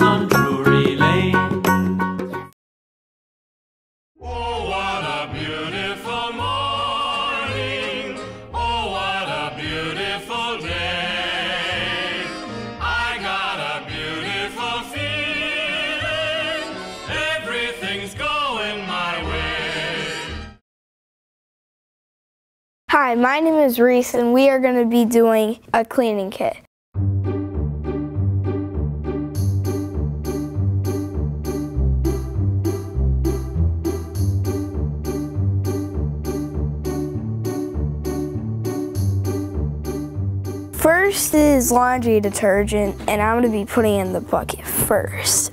on Drury Lane. Oh, what a beautiful morning. Oh, what a beautiful day. I got a beautiful feeling. Everything's going my way. Hi, my name is Reese and we are going to be doing a cleaning kit. First is laundry detergent, and I'm going to be putting in the bucket first.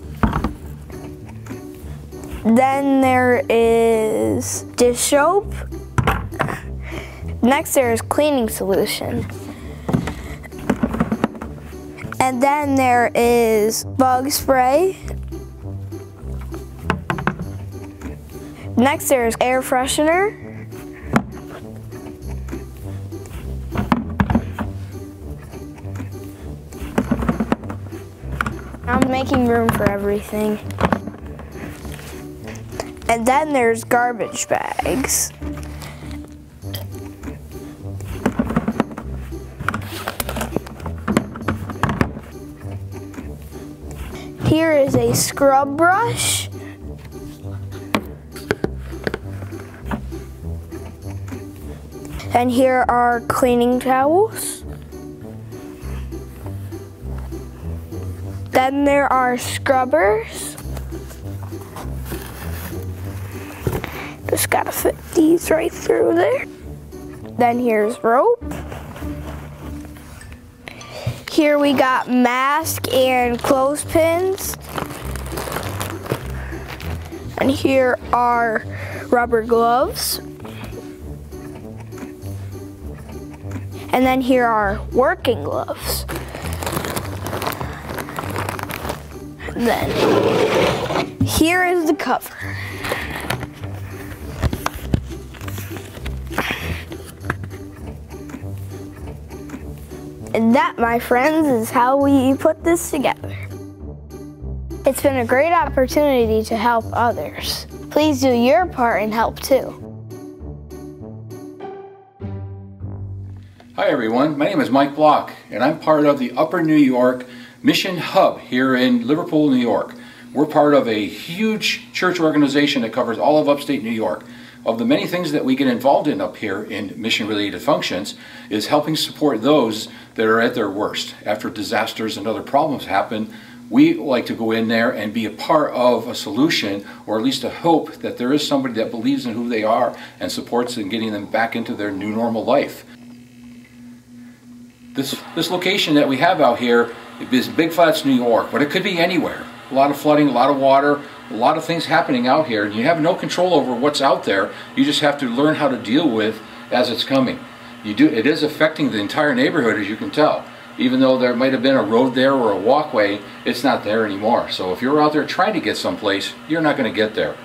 Then there is dish soap. Next there is cleaning solution. And then there is bug spray. Next there is air freshener. I'm making room for everything. And then there's garbage bags. Here is a scrub brush. And here are cleaning towels. Then there are scrubbers. Just gotta fit these right through there. Then here's rope. Here we got mask and clothespins. And here are rubber gloves. And then here are working gloves. And then here is the cover. And that, my friends, is how we put this together. It's been a great opportunity to help others. Please do your part and help too. Hi everyone, my name is Mike Block and I'm part of the Upper New York Mission Hub here in Liverpool, New York. We're part of a huge church organization that covers all of upstate New York. Of the many things that we get involved in up here in mission-related functions is helping support those that are at their worst. After disasters and other problems happen, we like to go in there and be a part of a solution, or at least a hope that there is somebody that believes in who they are and supports in getting them back into their new normal life. This location that we have out here is Big Flats, New York, but it could be anywhere. A lot of flooding, a lot of water, a lot of things happening out here, and you have no control over what's out there. You just have to learn how to deal with as it's coming. It is affecting the entire neighborhood, as you can tell. Even though there might have been a road there or a walkway, it's not there anymore. So if you're out there trying to get someplace, you're not going to get there.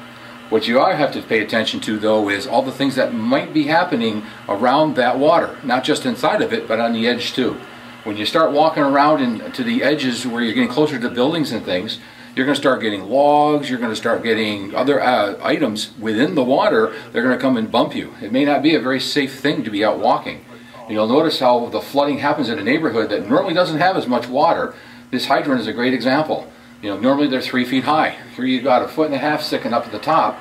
What you have to pay attention to, though, is all the things that might be happening around that water, not just inside of it, but on the edge too. When you start walking around to the edges where you're getting closer to buildings and things, you're going to start getting logs, you're going to start getting other items within the water. They're going to come and bump you. It may not be a very safe thing to be out walking. You'll notice how the flooding happens in a neighborhood that normally doesn't have as much water. This hydrant is a great example. Normally they're 3 feet high. Here you've got 1.5 feet sticking up at the top,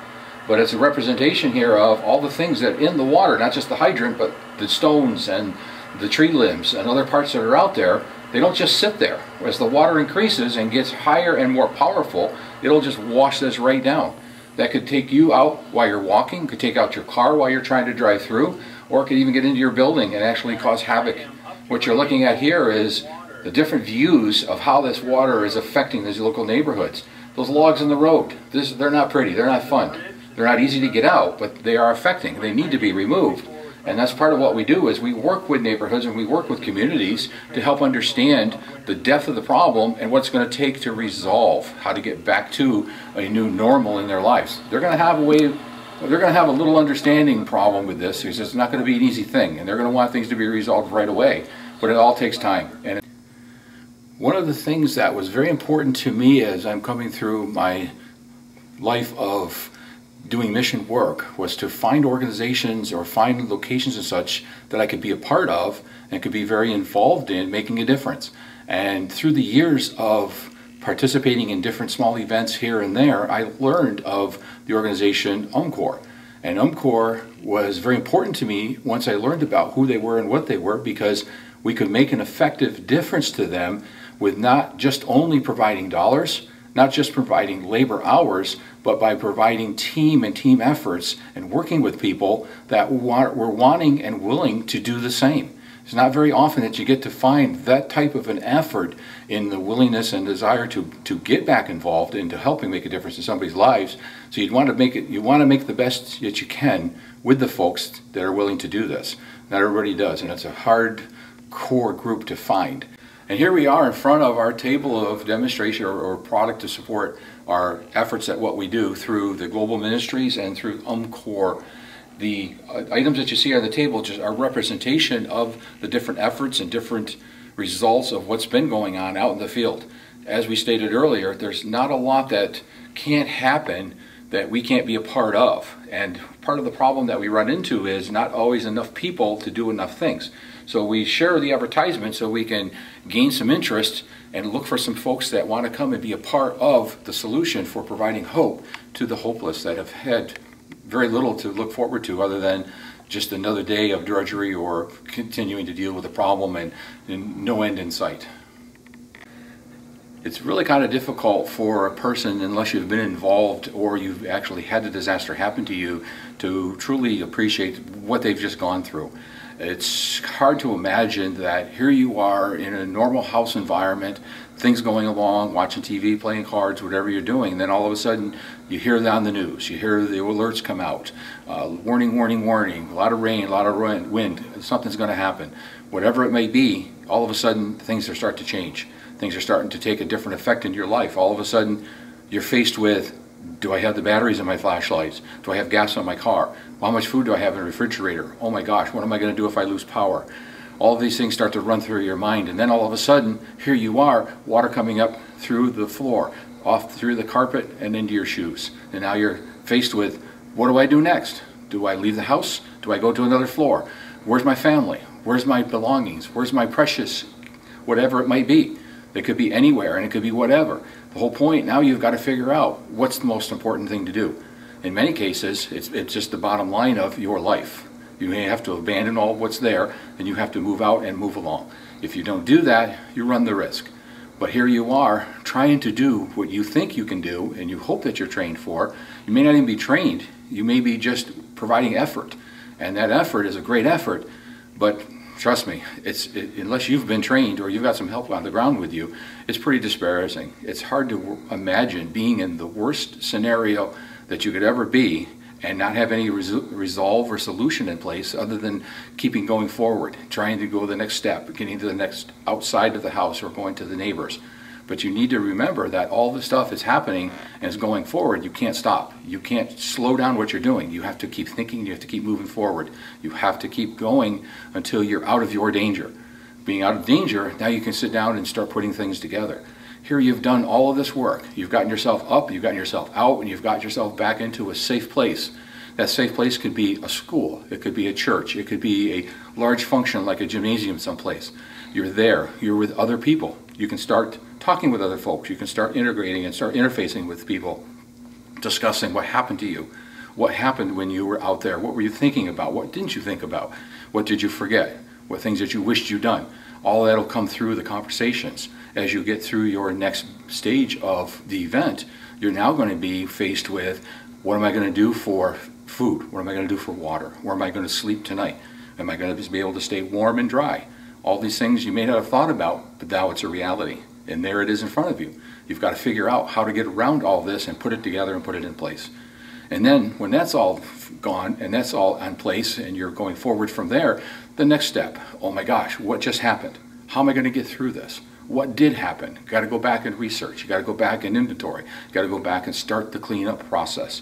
but it's a representation here of all the things that in the water, not just the hydrant, but the stones and the tree limbs and other parts that are out there. They don't just sit there. As the water increases and gets higher and more powerful, it'll just wash this right down. That could take you out while you're walking, could take out your car while you're trying to drive through, or it could even get into your building and actually cause havoc. What you're looking at here is the different views of how this water is affecting these local neighborhoods. Those logs in the road, they're not pretty, they're not fun. They're not easy to get out, but they are affecting. They need to be removed. And that's part of what we do, is we work with neighborhoods and we work with communities to help understand the depth of the problem and what it's going to take to resolve how to get back to a new normal in their lives. They're going to have a little understanding problem with this, because it's not going to be an easy thing, and they're going to want things to be resolved right away, but it all takes time. And One of the things that was very important to me as I'm coming through my life of doing mission work was to find organizations or find locations and such that I could be a part of and could be very involved in making a difference. And through the years of participating in different small events here and there, I learned of the organization UMCOR. And UMCOR was very important to me once I learned about who they were and what they were, because we could make an effective difference to them with not just only providing dollars, not just providing labor hours, but by providing team and team efforts and working with people that were wanting and willing to do the same. It's not very often that you get to find that type of an effort in the willingness and desire to get back involved into helping make a difference in somebody's lives. So you want to make the best that you can with the folks that are willing to do this. Not everybody does, and it's a hard core group to find. And here we are in front of our table of demonstration or product to support our efforts at what we do through the global ministries and through UMCOR. The items that you see on the table just are representation of the different efforts and different results of what's been going on out in the field. As we stated earlier, there's not a lot that can't happen that we can't be a part of. And part of the problem that we run into is not always enough people to do enough things. So we share the advertisement so we can gain some interest and look for some folks that want to come and be a part of the solution for providing hope to the hopeless that have had very little to look forward to other than just another day of drudgery or continuing to deal with the problem and no end in sight. It's really kind of difficult for a person, unless you've been involved or you've actually had the disaster happen to you, to truly appreciate what they've just gone through. It's hard to imagine that here you are in a normal house environment, things going along, watching TV, playing cards, whatever you're doing, and then all of a sudden you hear that on the news, you hear the alerts come out, warning, warning, warning, a lot of rain, a lot of wind, something's going to happen. Whatever it may be, all of a sudden things are starting to change. Things are starting to take a different effect in your life. All of a sudden you're faced with, do I have the batteries in my flashlights? Do I have gas on my car? How much food do I have in the refrigerator? Oh my gosh, what am I going to do if I lose power? All of these things start to run through your mind, and then all of a sudden, here you are, water coming up through the floor, off through the carpet and into your shoes. And now you're faced with, what do I do next? Do I leave the house? Do I go to another floor? Where's my family? Where's my belongings? Where's my precious, whatever it might be? It could be anywhere, and it could be whatever. The whole point, now you've got to figure out what's the most important thing to do. In many cases, it's just the bottom line of your life. You may have to abandon all what's there, and you have to move out and move along. If you don't do that, you run the risk. But here you are, trying to do what you think you can do, and you hope that you're trained for. You may not even be trained. You may be just providing effort. And that effort is a great effort, but trust me, unless you've been trained or you've got some help on the ground with you, it's pretty disparaging. It's hard to imagine being in the worst scenario that you could ever be and not have any resolve or solution in place other than keeping going forward, trying to go the next step, getting to the next outside of the house or going to the neighbors. But you need to remember that all this stuff is happening and is going forward. You can't stop. You can't slow down what you're doing. You have to keep thinking. You have to keep moving forward. You have to keep going until you're out of your danger. Being out of danger, now you can sit down and start putting things together. Here you've done all of this work. You've gotten yourself up, you've gotten yourself out, and you've got yourself back into a safe place. That safe place could be a school. It could be a church. It could be a large function like a gymnasium someplace. You're there. You're with other people. You can start talking with other folks. You can start integrating and start interfacing with people, discussing what happened to you. What happened when you were out there? What were you thinking about? What didn't you think about? What did you forget? What things that you wished you'd done? All that will come through the conversations. As you get through your next stage of the event, you're now going to be faced with, what am I going to do for food? What am I going to do for water? Where am I going to sleep tonight? Am I going to be able to stay warm and dry? All these things you may not have thought about, but now it's a reality. And there it is in front of you. You've got to figure out how to get around all this and put it together and put it in place. And then when that's all gone and that's all in place and you're going forward from there, the next step, oh my gosh, what just happened? How am I going to get through this? What did happen? Got to go back and research. You got to go back and inventory. You got to go back and start the cleanup process.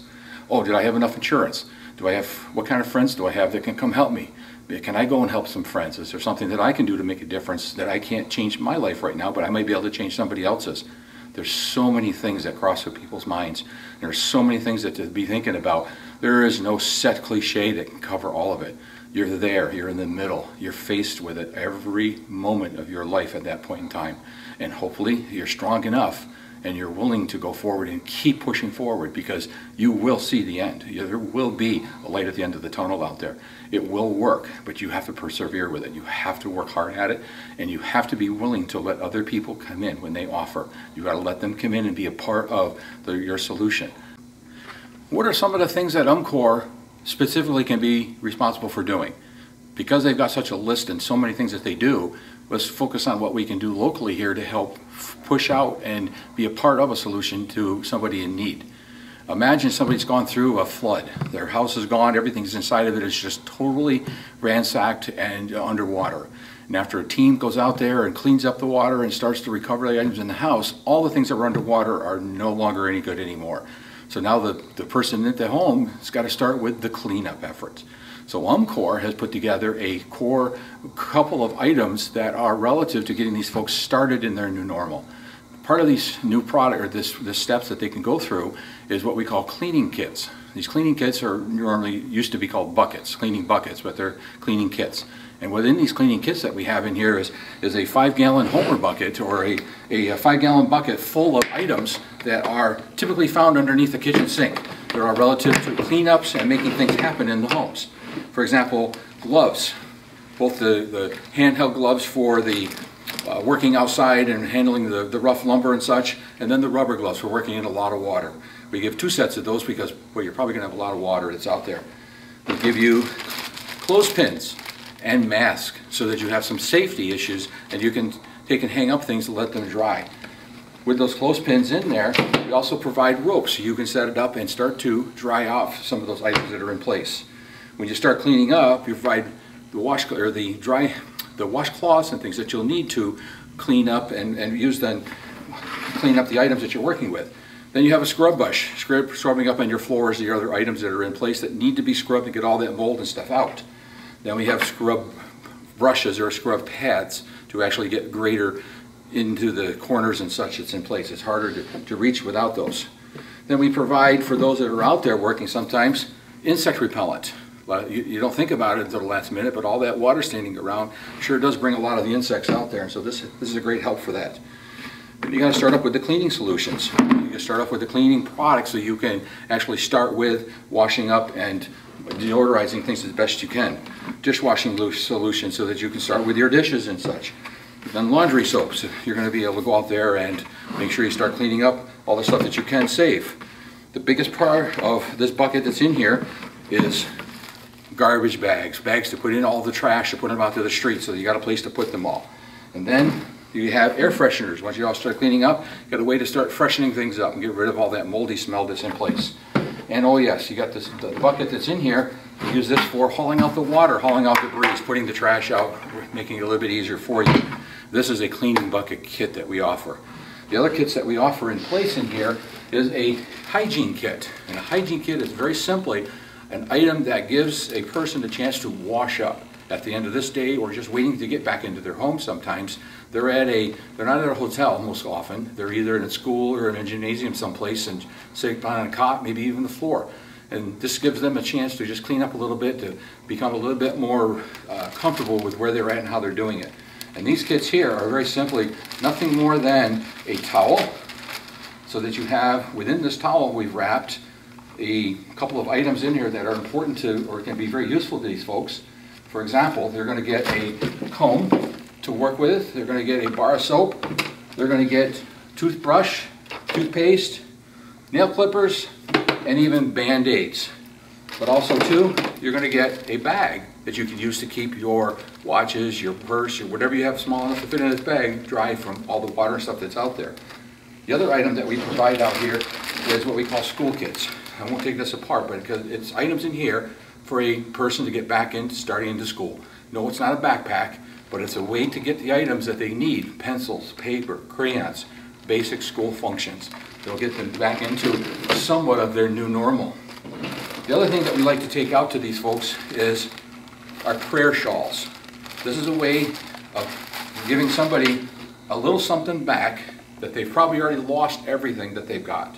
Oh, did I have enough insurance? Do I have, what kind of friends do I have that can come help me? Can I go and help some friends? Is there something that I can do to make a difference that I can't change my life right now, but I might be able to change somebody else's? There's so many things that cross through people's minds. There's so many things that to be thinking about. There is no set cliche that can cover all of it. You're there, you're in the middle, you're faced with it every moment of your life at that point in time. And hopefully you're strong enough and you're willing to go forward and keep pushing forward, because you will see the end. There will be a light at the end of the tunnel out there. It will work, but you have to persevere with it. You have to work hard at it, and you have to be willing to let other people come in when they offer. You got to let them come in and be a part of your solution. What are some of the things that UMCOR specifically can be responsible for doing? Because they've got such a list and so many things that they do, let's focus on what we can do locally here to help push out and be a part of a solution to somebody in need. Imagine somebody's gone through a flood. Their house is gone, everything's inside of it is just totally ransacked and underwater. And after a team goes out there and cleans up the water and starts to recover the items in the house, all the things that were underwater are no longer any good anymore. So now the person at the home has got to start with the cleanup efforts. So UMCOR has put together a core couple of items that are relative to getting these folks started in their new normal. Part of these new product, or the steps that they can go through, is what we call cleaning kits. These cleaning kits are normally used to be called buckets, cleaning buckets, but they're cleaning kits. And within these cleaning kits that we have in here is a 5-gallon Homer bucket, or a 5-gallon bucket full of items that are typically found underneath the kitchen sink. There are relative to cleanups and making things happen in the homes. For example, gloves, both the handheld gloves for the working outside and handling the rough lumber and such, and then the rubber gloves for working in a lot of water. We give 2 sets of those because, well, you're probably going to have a lot of water that's out there. We give you clothespins and masks so that you have some safety issues and you can take and hang up things to let them dry. With those clothespins in there, we also provide ropes so you can set it up and start to dry off some of those items that are in place. When you start cleaning up, you provide the washcloths and things that you'll need to clean up and use then clean up the items that you're working with. Then you have a scrub brush, scrubbing up on your floors, the other items that are in place that need to be scrubbed to get all that mold and stuff out. Then we have scrub brushes or scrub pads to actually get greater into the corners and such that's in place. It's harder to reach without those. Then we provide, for those that are out there working sometimes, insect repellent. You don't think about it until the last minute, but all that water standing around sure does bring a lot of the insects out there, and so this is a great help for that. You got to start up with the cleaning solutions. You got to start off with the cleaning products so you can actually start with washing up and deodorizing things as best you can. Dishwashing solutions so that you can start with your dishes and such. Then laundry soaps. You're going to be able to go out there and make sure you start cleaning up all the stuff that you can save. The biggest part of this bucket that's in here is garbage bags, bags to put in all the trash, to put them out to the street, so you got a place to put them all. And then you have air fresheners. Once you all start cleaning up, you got a way to start freshening things up and get rid of all that moldy smell that's in place. And oh yes, you got the bucket that's in here. You use this for hauling out the water, hauling out debris, putting the trash out, making it a little bit easier for you. This is a cleaning bucket kit that we offer. The other kits that we offer in place in here is a hygiene kit. And a hygiene kit is very simply an item that gives a person a chance to wash up at the end of this day, or just waiting to get back into their home sometimes. They're not at a hotel most often. They're either in a school or in a gymnasium someplace and sit on a cot, maybe even the floor. And this gives them a chance to just clean up a little bit, to become a little bit more comfortable with where they're at and how they're doing it. And these kits here are very simply nothing more than a towel, so that you have, within this towel we've wrapped a couple of items in here that are important to, or can be very useful to these folks. For example, they're going to get a comb to work with, they're going to get a bar of soap, they're going to get toothbrush, toothpaste, nail clippers, and even Band-Aids. But also too, you're going to get a bag that you can use to keep your watches, your purse, or whatever you have small enough to fit in this bag dry from all the water and stuff that's out there. The other item that we provide out here is what we call school kits. I won't take this apart, but because it's items in here for a person to get back into starting into school. No, it's not a backpack, but it's a way to get the items that they need: pencils, paper, crayons, basic school functions. They'll get them back into somewhat of their new normal. The other thing that we like to take out to these folks is are prayer shawls. This is a way of giving somebody a little something back that they've probably already lost everything that they've got.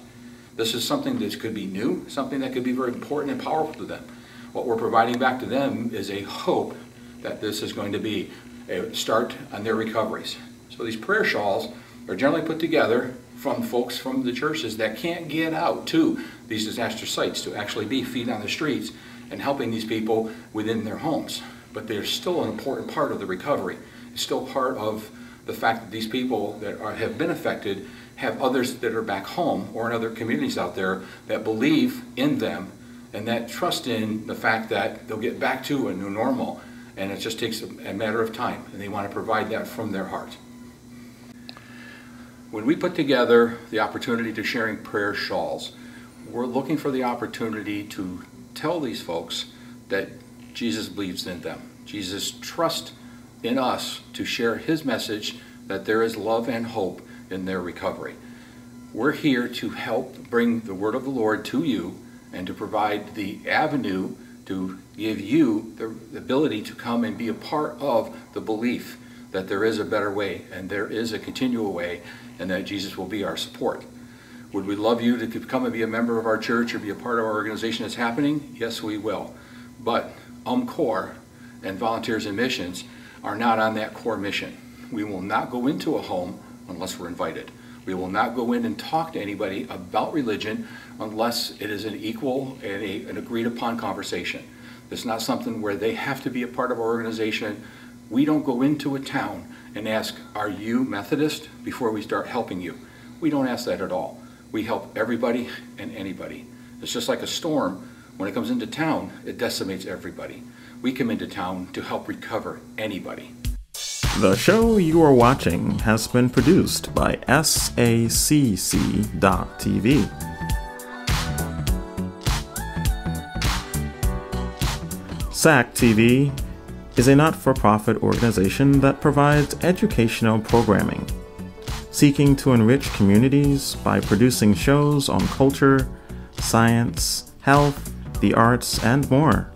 This is something that could be new, something that could be very important and powerful to them. What we're providing back to them is a hope that this is going to be a start on their recoveries. So these prayer shawls are generally put together from folks from the churches that can't get out to these disaster sites to actually be feet on the streets and helping these people within their homes. But they're still an important part of the recovery. It's still part of the fact that these people that have been affected have others that are back home or in other communities out there that believe in them and that trust in the fact that they'll get back to a new normal, and it just takes a matter of time, and they want to provide that from their heart. When we put together the opportunity to sharing prayer shawls, we're looking for the opportunity to tell these folks that Jesus believes in them. Jesus trusts in us to share his message that there is love and hope in their recovery. We're here to help bring the word of the Lord to you and to provide the avenue to give you the ability to come and be a part of the belief that there is a better way and there is a continual way and that Jesus will be our support. Would we love you to come and be a member of our church or be a part of our organization that's happening? Yes, we will. But UMCOR and Volunteers in Missions are not on that core mission. We will not go into a home unless we're invited. We will not go in and talk to anybody about religion unless it is an equal and an agreed upon conversation. It's not something where they have to be a part of our organization. We don't go into a town and ask, are you Methodist, before we start helping you. We don't ask that at all. We help everybody and anybody. It's just like a storm. When it comes into town, it decimates everybody. We come into town to help recover anybody. The show you are watching has been produced by SACC.TV. SAC-TV is a not-for-profit organization that provides educational programming, seeking to enrich communities by producing shows on culture, science, health, the arts, and more.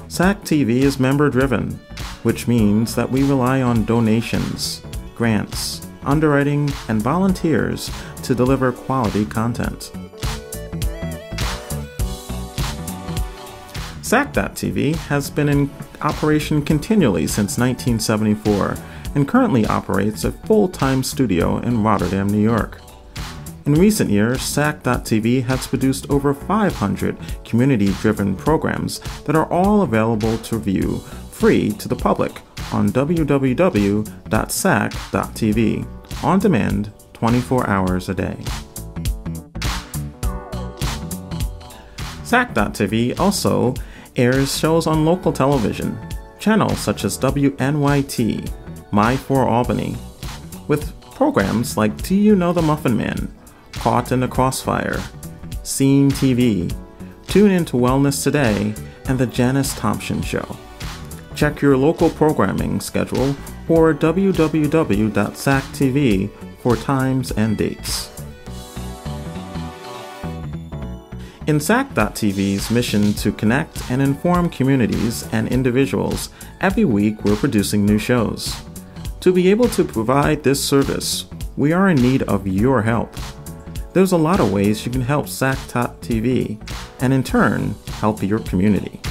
SAC-TV is member-driven, which means that we rely on donations, grants, underwriting, and volunteers to deliver quality content. SAC.TV has been in operation continually since 1974 and currently operates a full-time studio in Rotterdam, New York. In recent years, SAC.TV has produced over 500 community-driven programs that are all available to view free to the public on www.sac.tv, on demand 24 hours a day. SAC.tv also airs shows on local television, channels such as WNYT, My4 Albany, with programs like Do You Know the Muffin Man, Caught in the Crossfire, Scene TV, Tune into Wellness Today, and The Janice Thompson Show. Check your local programming schedule or www.sac.tv for times and dates. In SAC.tv's mission to connect and inform communities and individuals, every week we're producing new shows. To be able to provide this service, we are in need of your help. There's a lot of ways you can help SAC.tv and in turn help your community.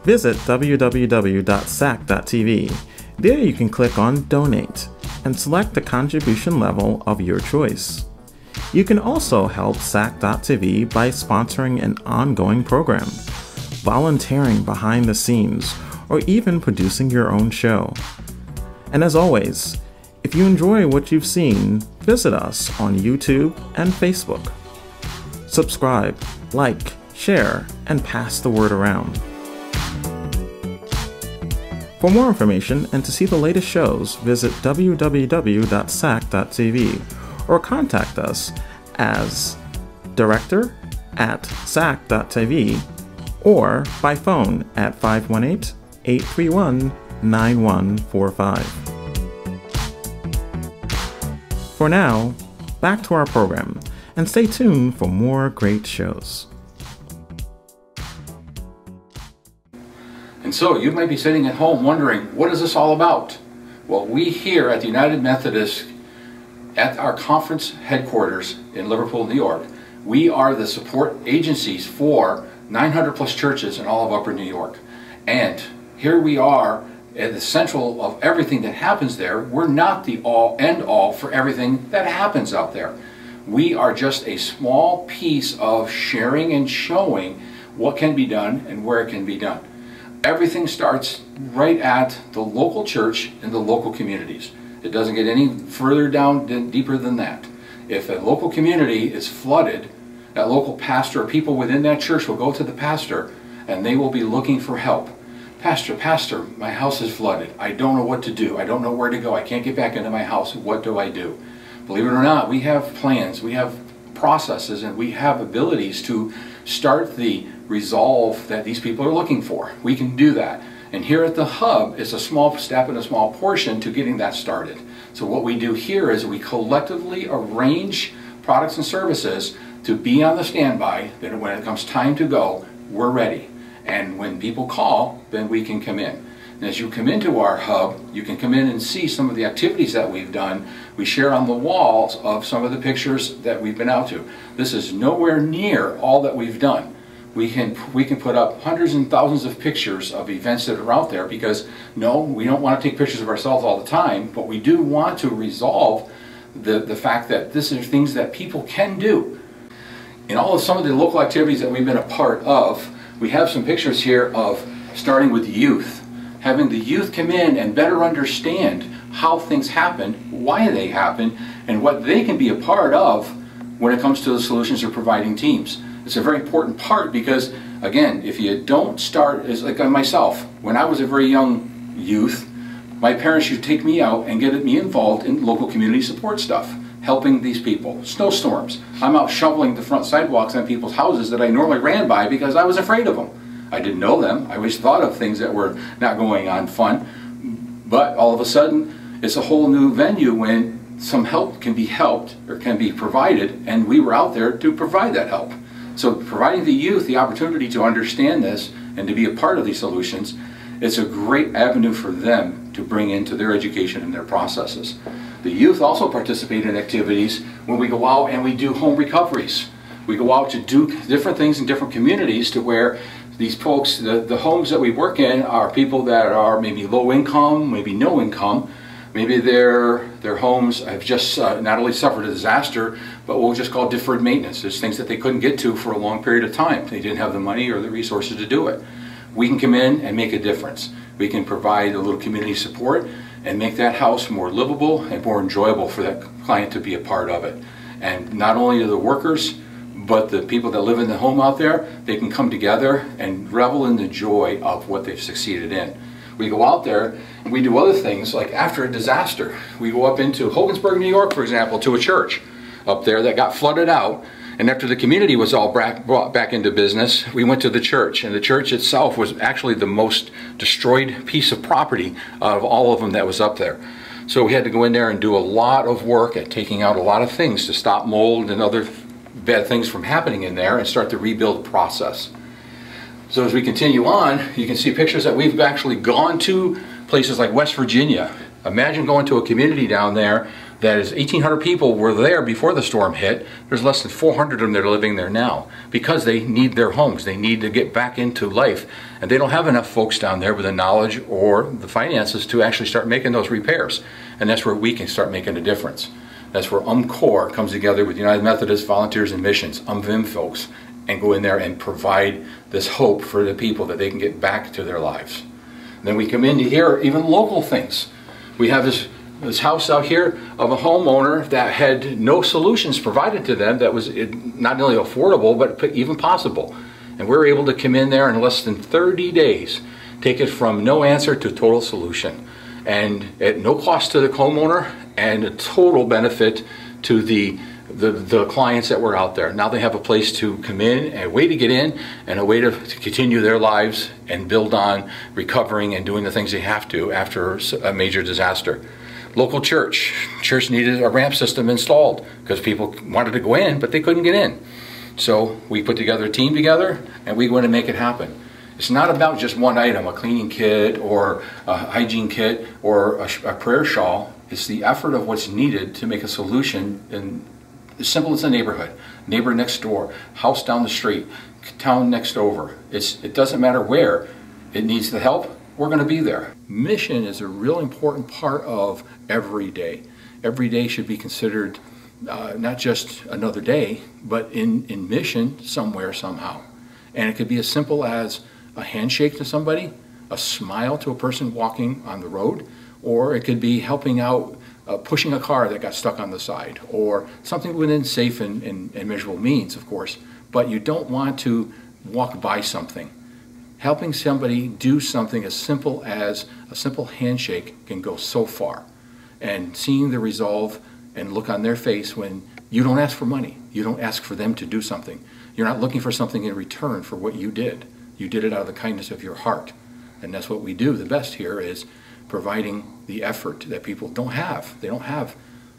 Visit www.sac.tv. There you can click on Donate and select the contribution level of your choice. You can also help SAC.tv by sponsoring an ongoing program, volunteering behind the scenes, or even producing your own show. And as always, if you enjoy what you've seen, visit us on YouTube and Facebook. Subscribe, like, share, and pass the word around. For more information and to see the latest shows, visit www.sac.tv or contact us as director@sac.tv or by phone at 518-831-9145. For now, back to our program, and stay tuned for more great shows. And so you might be sitting at home wondering, what is this all about? Well, we here at the United Methodist, at our conference headquarters in Liverpool, New York, we are the support agencies for 900 plus churches in all of Upper New York. And here we are at the central of everything that happens there. We're not the all end all for everything that happens out there. We are just a small piece of sharing and showing what can be done and where it can be done. Everything starts right at the local church and the local communities. It doesn't get any further down, deeper than that. If a local community is flooded, that local pastor or people within that church will go to the pastor and they will be looking for help. Pastor, my house is flooded. I don't know what to do. I don't know where to go. I can't get back into my house. What do I do? Believe it or not, we have plans, we have processes, and we have abilities to start the resolve that these people are looking for. We can do that. And here at the Hub, it's a small step and a small portion to getting that started. So what we do here is we collectively arrange products and services to be on the standby, that when it comes time to go, we're ready. And when people call, then we can come in. And as you come into our Hub, you can come in and see some of the activities that we've done. We share on the walls of some of the pictures that we've been out to. This is nowhere near all that we've done. We can put up hundreds and thousands of pictures of events that are out there because, no, we don't want to take pictures of ourselves all the time, but we do want to resolve the fact that this is things that people can do. In all of some of the local activities that we've been a part of, we have some pictures here of starting with youth. Having the youth come in and better understand how things happen, why they happen, and what they can be a part of when it comes to the solutions of providing teams. It's a very important part because, again, if you don't start, it's like myself, when I was a very young youth, my parents used to take me out and get me involved in local community support stuff, helping these people. Snowstorms, I'm out shoveling the front sidewalks on people's houses that I normally ran by because I was afraid of them. I didn't know them. I always thought of things that were not going on fun. But all of a sudden, it's a whole new venue when some help can be helped or can be provided, and we were out there to provide that help. So providing the youth the opportunity to understand this and to be a part of these solutions, it's a great avenue for them to bring into their education and their processes. The youth also participate in activities when we go out and we do home recoveries. We go out to do different things in different communities to where these folks, the homes that we work in are people that are maybe low income, maybe no income. Maybe their homes have just not only suffered a disaster, but what we'll just call deferred maintenance. There's things that they couldn't get to for a long period of time. They didn't have the money or the resources to do it. We can come in and make a difference. We can provide a little community support and make that house more livable and more enjoyable for that client to be a part of it. And not only to the workers, but the people that live in the home out there, they can come together and revel in the joy of what they've succeeded in. We go out there and we do other things, like after a disaster. We go up into Hogansburg, New York, for example, to a church up there that got flooded out. And after the community was all brought back into business, we went to the church. And the church itself was actually the most destroyed piece of property of all of them that was up there. So we had to go in there and do a lot of work at taking out a lot of things to stop mold and other bad things from happening in there and start the rebuild process. So as we continue on, you can see pictures that we've actually gone to places like West Virginia. Imagine going to a community down there that is 1,800 people were there before the storm hit. There's less than 400 of them that are living there now because they need their homes. They need to get back into life. And they don't have enough folks down there with the knowledge or the finances to actually start making those repairs. And that's where we can start making a difference. That's where UMCOR comes together with United Methodist Volunteers and Missions, UMVIM folks, and go in there and provide this hope for the people that they can get back to their lives. And then we come in to hear even local things. We have this house out here of a homeowner that had no solutions provided to them that was not only affordable but even possible. And we were able to come in there in less than 30 days, take it from no answer to total solution. And at no cost to the homeowner and a total benefit to the clients that were out there. Now they have a place to come in, a way to get in, and a way to continue their lives and build on recovering and doing the things they have to after a major disaster. Local church needed a ramp system installed because people wanted to go in, but they couldn't get in. So we put together a team together, and we went and make it happen. It's not about just one item, a cleaning kit or a hygiene kit or a prayer shawl. It's the effort of what's needed to make a solution, and as simple as a neighborhood, neighbor next door, house down the street, town next over. It doesn't matter where it needs the help, we're going to be there. Mission is a real important part of every day. Every day should be considered not just another day, but in mission somewhere, somehow. And it could be as simple as a handshake to somebody, a smile to a person walking on the road, or it could be helping out, pushing a car that got stuck on the side, or something within safe and measurable means, of course. But you don't want to walk by something. Helping somebody do something as simple as a simple handshake can go so far. And seeing the resolve and look on their face when you don't ask for money, you don't ask for them to do something. You're not looking for something in return for what you did. You did it out of the kindness of your heart. And that's what we do the best here, is providing the effort that people don't have. They don't have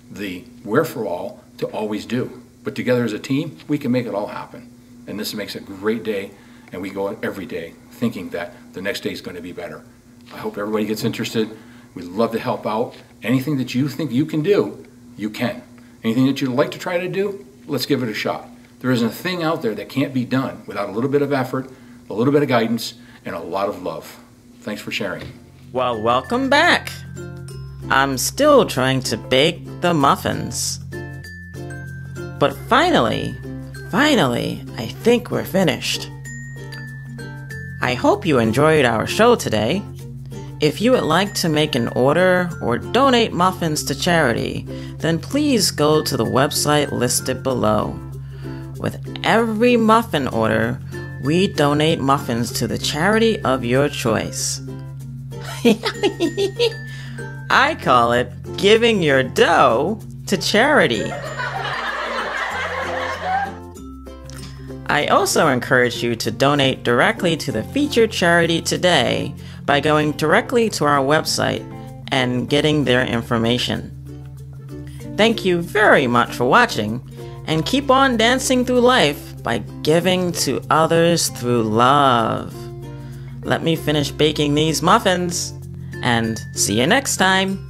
the wherewithal to always do. But together as a team, we can make it all happen. And this makes a great day, and we go out every day thinking that the next day is going to be better. I hope everybody gets interested. We'd love to help out. Anything that you think you can do, you can. Anything that you'd like to try to do, let's give it a shot. There isn't a thing out there that can't be done without a little bit of effort, a little bit of guidance, and a lot of love. Thanks for sharing. Well, welcome back. I'm still trying to bake the muffins. But finally, I think we're finished. I hope you enjoyed our show today. If you would like to make an order or donate muffins to charity, then please go to the website listed below. With every muffin order, we donate muffins to the charity of your choice. I call it giving your dough to charity. I also encourage you to donate directly to the featured charity today by going directly to our website and getting their information. Thank you very much for watching, and keep on dancing through life by giving to others through love. Let me finish baking these muffins, and see you next time.